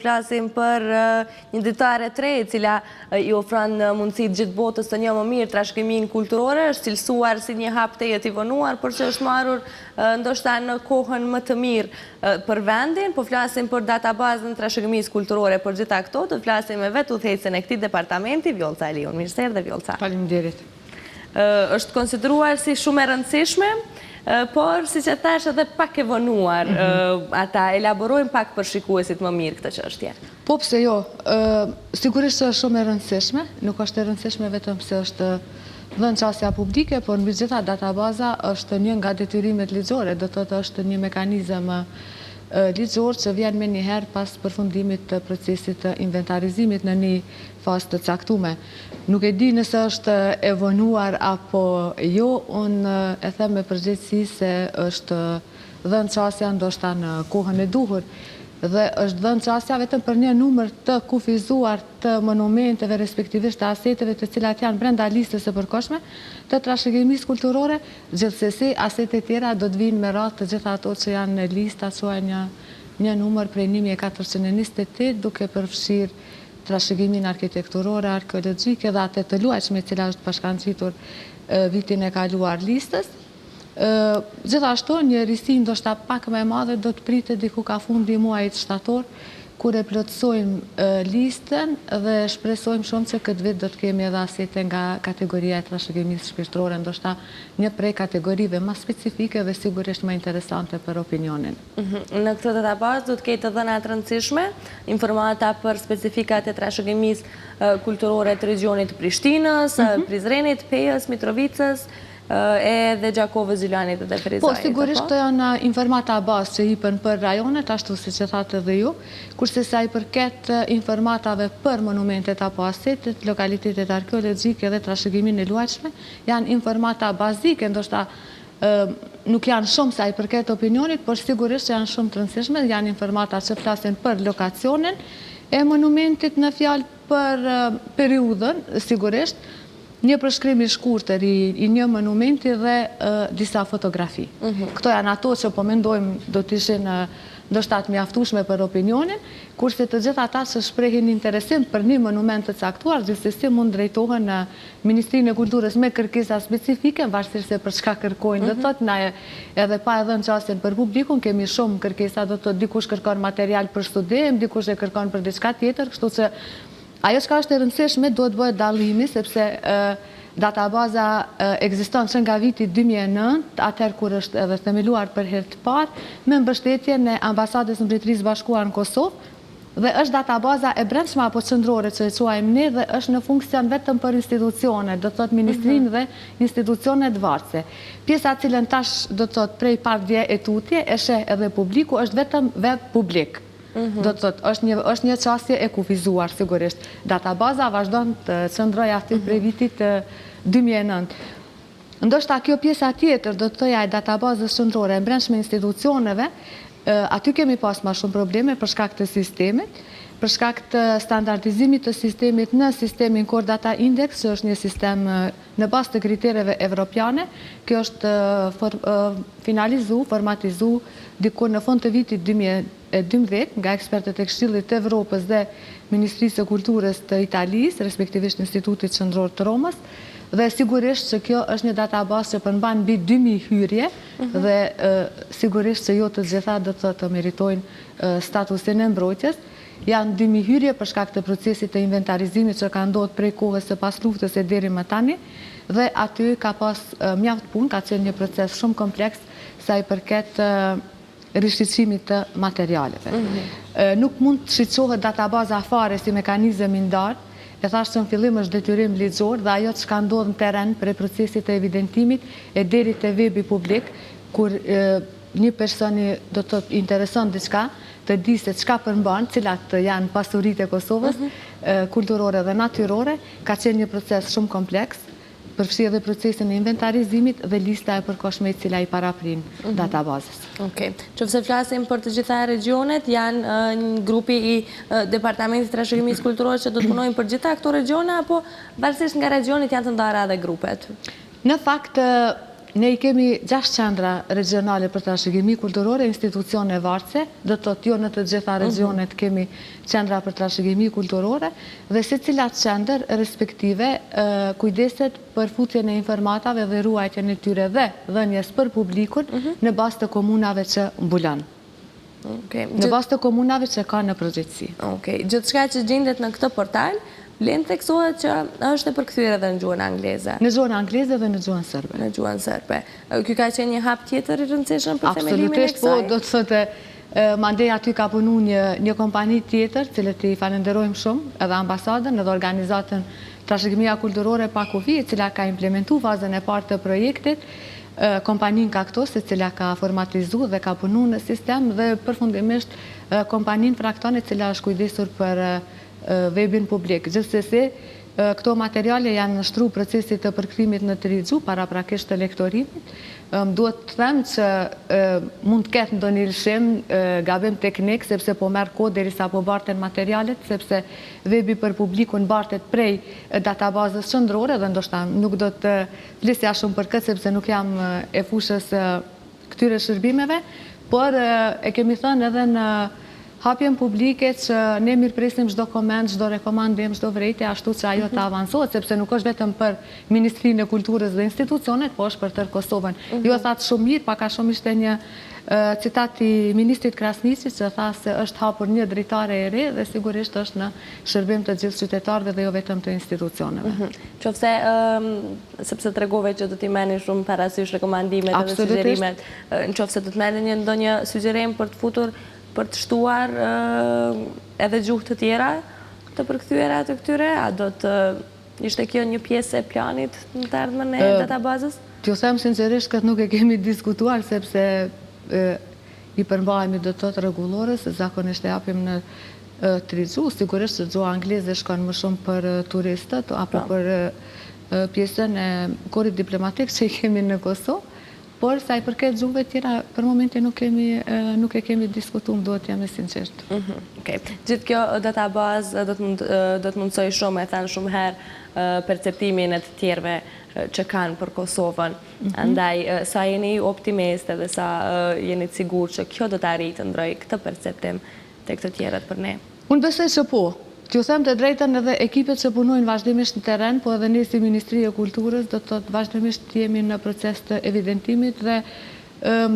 flasim për një dritare tre e cila i ofron mundësit gjithë botës të një më mirë trashëgimin kulturore, është cilësuar si një hap të jetë i vonuar, por që është marrur ndoshta në kohën më të mirë për vendin, po flasim për databazën trashëgimisë kulturore për gjitha këto, të flasim me vetë udhëheqësen e këtij departamenti, Vjolca Elion. Mirëserdhje Vjolca. Faleminderit. Është konsideruar si shumë e rëndësishme, por si që thash edhe pak e vonuar, ata elaborojnë pak për shikuesit më mirë këtë çështje. Po pse jo, sigurisht është shumë e rëndësishme, nuk është e rëndësishme vetëm se është dhënçasja publike, por mbi gjitha databaza është një nga detyrimet ligjore, do të thotë është një mekanizëm ligjor që vjen me njëherë pas përfundimit të procesit të inventarizimit në një fazë të caktuar. Nuk e di nëse është e vonuar apo jo, unë e them me përgjegjësi se është dhënë çastja ndoshta në kohën e duhur dhe është dhënë çastja vetëm për një numër të kufizuar të monumenteve, respektivisht të aseteve të cilat janë brenda listës së përkohshme të trashëgimisë kulturore. Gjithsesi, asetet tjera do të vinë me radhë të gjitha ato që janë në listë, quajnë një numër prej 1428, duke përfshirë trashëgimin arkitekturore, arkeologjike dhe atë të luajshme, e cila është bashkangjitur vitin e kaluar listës. Gjithashtu, një risi ndoshta pak më e madhe do të pritet diku ka fundi muajit shtator, kur e plotësojmë listën dhe shpresojmë shumë që këtë vit do të kemi edhe asete nga kategoria e trashëgimisë shpirtërore, ndoshta një prej kategorive më specifike dhe sigurisht më interesante për opinionin. Në këtë databazë do të ketë dhëna të rëndësishme, informata për specifikat e trashëgimisë kulturore të regionit Prishtinës, Prizrenit, Pejës, Mitrovicës, edhe Gjakovës, Gjilanit dhe Ferizajit. Po, sigurisht të janë informata bazë që hipen për rajonet, ashtu si që thatë edhe ju, kurse sa i përket informatave për monumentet apo asetet, lokalitetet arkeologjike dhe trashëgimin e luajshme, janë informata bazike, ndoshta nuk janë shumë sa i përket opinionit, por sigurisht janë shumë të rëndësishme, janë informata që flasin për lokacionin e monumentit, në fjalë për periudhën, sigurisht, një përshkrim i shkurtër i një monumenti dhe disa fotografi. Këto janë ato që po mendojmë do të ishin ndoshta të mjaftueshme për opinionin, kurse të gjitha ata që shprehin interesim për një monument të caktuar, gjithsesi mund drejtohen në Ministrinë e Kulturës me kërkesa specifike, varësisht se për çka kërkojnë. Do thotë na edhe pa e dhënë çastin për publikun, kemi shumë kërkesa, do thotë dikush kërkon material për studim, dikush e kërkon për diçka tjetër, kështu që ajo që është e rëndësishme duhet bëhet dallimi, sepse databaza ekziston që nga viti 2009, atëherë kur është edhe themeluar për herë të parë, me mbështetjen e Ambasadës së Mbretërisë Bashkuar në Kosovë, dhe është databaza e brendshme apo qendrore që e quajmë ne dhe është në funksion vetëm për institucione, do të thotë ministrinë dhe institucionet varëse. Pjesa e cilën tash do të thotë prej pak vje e tutje, e sheh edhe publiku, është vetëm web publik. Do të thotë, është një çastje e kufizuar, sigurisht. Databaza vazhdon të qëndrojë aty prej vitit 2009. Ndoshta kjo pjesa tjetër, do të thoja e databazës qendrore e brendshme institucioneve, aty kemi pas më shumë probleme për shkak të sistemit, për shkak të standardizimit të sistemit në sistemin Core Data Index, që është një sistem në bazë të kritereve evropiane. Kjo është formatizu diku në fund të vitit 2012 nga ekspertët e Këshillit të Evropës dhe Ministrisë së Kulturës të Italisë, respektivisht Institutit Qendror të Romës, dhe sigurisht që kjo është një databazë që përmban mbi 2000 hyrje dhe sigurisht që jo të gjitha do të meritojnë statusin e mbrojtjes. Janë 2000 hyrje për shkak të procesit të inventarizimit që ka ndodhur prej kohës së pas luftës e deri më tani, dhe aty ka pas mjaft punë, ka qenë një proces shumë kompleks sa i përket rishqyrtimit të materialeve. Nuk mund të shqyrtohet databaza fare si mekanizëm i ndarë, e thashë që në fillim është detyrim ligjor dhe ajo që ka ndodhur në terren prej procesit të evidentimit e deri te webi publik, kur një personi do të intereson diçka, të di se çka përmban, cilat janë pasuritë e Kosovës, kulturore dhe natyrore, ka qenë një proces shumë kompleks, përfshi edhe procesin e inventarizimit dhe lista e përkohshme e cila i paraprin databazës. Qofse flasim për të gjitha regionet, janë një grupi i Departamentit të Trashëgimisë Kulturore që do të punojnë për gjitha këto regione, apo varësisht nga regionet janë të ndara edhe grupet? Në fakt, Ne I kemi 6 qendra regionale për trashëgimi kulturore, institucione varëse, do të thotë jo në të gjitha regionet kemi qendra për trashëgimi kulturore, dhe secilat qendër respektive kujdeset për futjen e informatave dhe ruajtjen e tyre dhe dhënjes për publikun në bazë të komunave që mbulon. Në bazë të komunave që ka në përgjithësi. Gjithçka që gjendet në këtë portal, vlen theksohet që është e përkthyer edhe në gjuhën angleze. Në gjuhën angleze dhe në gjuhën serbe. Në gjuhën serbe. Ky ka qenë një hap tjetër I rëndësishëm për themelimin e kësaj? Absolutisht, po do të thotë mandej aty ka punu një kompani tjetër, cilët I falenderojmë shumë, edhe ambasadën, edhe organizatën Trashëgimia Kulturore Pakufi, e cila ka implementu fazën e parë të projektit, kompanin Kaktos, e cila ka formatizu dhe ka punu në sistem, dhe përfundimisht kompanin Frakton, e cila është kujdesur për webin publik. Gjithsesi, këto materiale janë nështru procesit të përkthimit në trizhu, paraprakisht të lektorimit. Duhet të them që mund të ketë ndonjë lëshim, gabim teknik, sepse po merr kohë derisa po barten materialet, sepse webi për publikun bartet prej databazës qendrore dhe ndoshta nuk do të flisja shumë për këtë, sepse nuk jam e fushës këtyre shërbimeve, por e kemi thënë edhe në hapjen publike që ne mirëpresim çdo koment, çdo rekomandim, çdo vërejtje, ashtu që ajo të avancohet, sepse nuk është vetëm për Ministrinë e Kulturës dhe institucionet, po është për tërë Kosovën. Jo thatë shumë mirë, paka shumë ishte një citat I ministrit Krasniqit që tha se është hapur një dritare e re dhe sigurisht është në shërbim të gjithë qytetarëve dhe jo vetëm të institucioneve. Qofse, sepse tregove që do t'i merrni shumë parasysh rekomandimet edhe sugjerimet, nëse do të merrni ndonjë sugjerim për të futur për të shtuar edhe gjuhë të tjera të përkthyera të këtyre, a do të ishte kjo një pjesë e planit në të ardhmen e databazës? T'ju them sinqerisht këtë nuk e kemi diskutuar, sepse I përmbahemi do të thotë rregullores, zakonisht e japim në trizhu, sigurisht që gjuha angleze shkon më shumë për turistët, apo për pjesën e korit diplomatik që I kemi në Kosovë, por sa I përket gjuhëve tjera, për momentin nuk e kemi diskutuar, duhet jam e sinqert. Gjithë kjo databazë do të mundsoj shumë, e thanë shumë herë, perceptimin e të tjerëve që kanë për Kosovën. Andaj, sa jeni optimist edhe sa jeni të sigur që kjo do të arritë të ndrojë këtë perceptim të këtë tjerët për ne? Unë besoj që po. T'ju them të drejtën edhe ekipet që punojnë vazhdimisht në teren, po edhe ne si Ministri e Kulturës do të thotë vazhdimisht jemi në proces të evidentimit dhe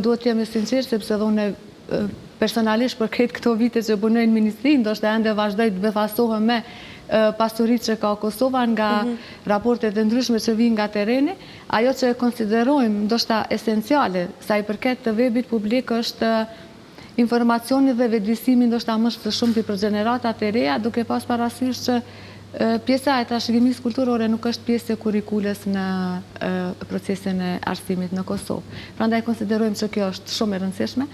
duhet të jemi sinqert sepse edhe unë personalisht për këtë këto vite që punojnë Ministri, ndoshta ende vazhdoj të befasohem me pasurit që ka Kosova nga raportet e ndryshme që vinë nga tereni, ajo që konsiderojmë ndoshta esenciale sa I përket të webit publik është informacioni dhe vetëdijësimi ndoshta më shumë për gjeneratat e reja, duke pas parasysh që pjesa e trashëgimisë kulturore nuk është pjesë e kurrikules në procesin e arsimit në Kosovë. Prandaj konsiderojmë që kjo është shumë e rëndësishme,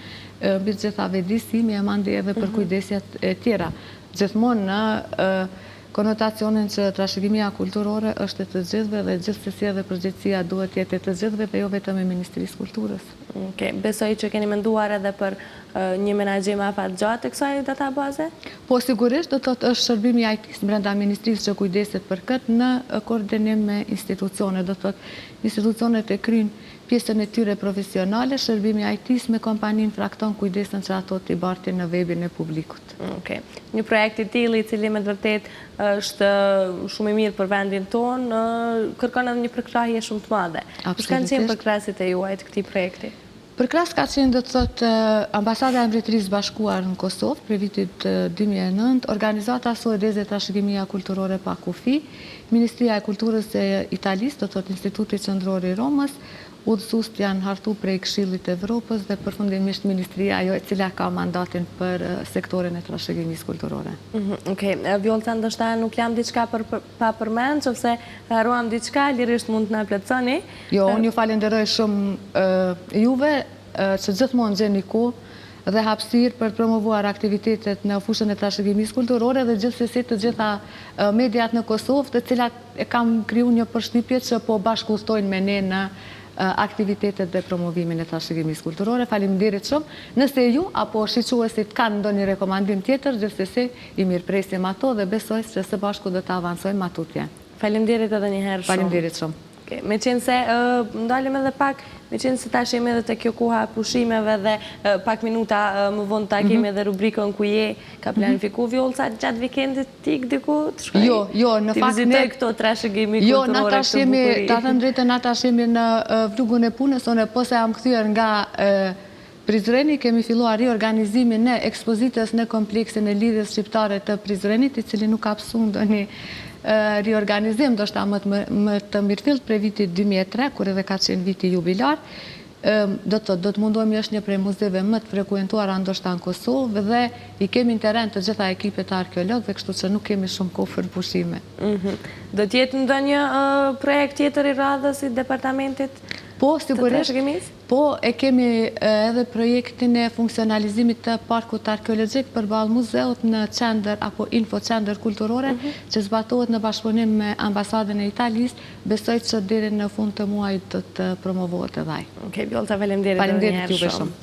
mbi të gjitha vetëdijësimi e mandej edhe për kujdesjet e tjera. Gjithmonë në konotacionin që trashëgimia kulturore është e të gjithëve dhe gjithsesi edhe përgjegjësia duhet jetë e të gjithëve dhe jo vetëm e Ministrisë Kulturës. Besoj që keni menduar edhe për një menaxhim afat gjatë të kësaj databaze? Po sigurisht do të thotë është shërbimi IT-s brenda Ministrisë që kujdeset për këtë në koordinim me institucionet, do të thotë institucionet e kryjnë pjesën e tyre profesionale, shërbimi IT-s me kompaninë Frakton kujdesen që ato t'i bartin në webin e publikut. Një projekt I tillë I cili me të vërtet është shumë I mirë për vendin tonë, kërkon edhe një përkrahje shumë të madhe. Kush kanë qenë përkrahasit e juaj të këtij projekti? Përkrahas ka qenë do të thotë Ambasada e Mbretërisë Bashkuar në Kosovë për vitit 2009, organizata suedeze trashëgimia kulturore Pakufi, Ministria e Kulturës e Italisë, do të thotë Instituti Qendror I Romës, udhësuesit janë hartu prej Këshillit të Evropës dhe përfundimisht Ministria ajo e cila ka mandatin për sektorin e trashëgimisë kulturore. Vjolca, ndoshta nuk jam diçka pa përmend, nëse haruam diçka, lirisht mund të na plotësoni. Jo, unë ju falenderoj shumë juve që gjithmonë gjeni kohë dhe hapësirë për të promovuar aktivitetet në fushën e trashëgimisë kulturore dhe gjithsesi të gjitha mediat në Kosovë, të cilat e kam kriju një përshtypje që po bashkëustojnë me ne në aktivitetet dhe promovimin e trashëgimisë kulturore. Faleminderit shumë. Nëse ju apo shiquesit kanë ndonjë rekomandim tjetër, gjithsesi I mirëpresim ato dhe besoj se së bashku do të avancojmë atutje. Faleminderit edhe një herë shumë. Faleminderit shumë. Me qenë se ndalim edhe pak, me qenë se tash jemi edhe të kjo koha e pushimeve dhe pak minuta më vonë ta kemi edhe rubrikën ku je, ka planifiku Vjollca gjatë vikendit tik diku të shkoj? Jo, në fakt Ti vizitoj këto trashëgimi kulturore këtë bukurie? Ta thënë drejtën, na tash jemi në vlugun e punës, unë po se jam kthyer nga Prizreni, kemi filluar riorganizimin e ekspozitës në kompleksin e lidhjes shqiptare të Prizrenit, i cili nuk ka psu ndonjë riorganizim, do shta më të mirëfillt prej vitit 2003, kur edhe ka qenë viti jubilar. Do të mundohemi, është një prej muzeve më të frekuentuara ndoshta në Kosovë dhe i kemi në teren të gjitha ekipet të arkeologëve, kështu që nuk kemi shumë kohë për pushime. Do t'jetë ndonjë projekt tjetër i radhës i departamentit? Po, sigurisht. Po, e kemi edhe projektin e funksionalizimit të parkut arkeologjik përballë muzeut në qendër apo info qendër kulturore, që zbatohet në bashkëpunim me ambasadën e Italisë. Besoj që deri në fund të muajit do të promovohet edhe ai. Okej, Vjollca, faleminderit edhe një herë shumë.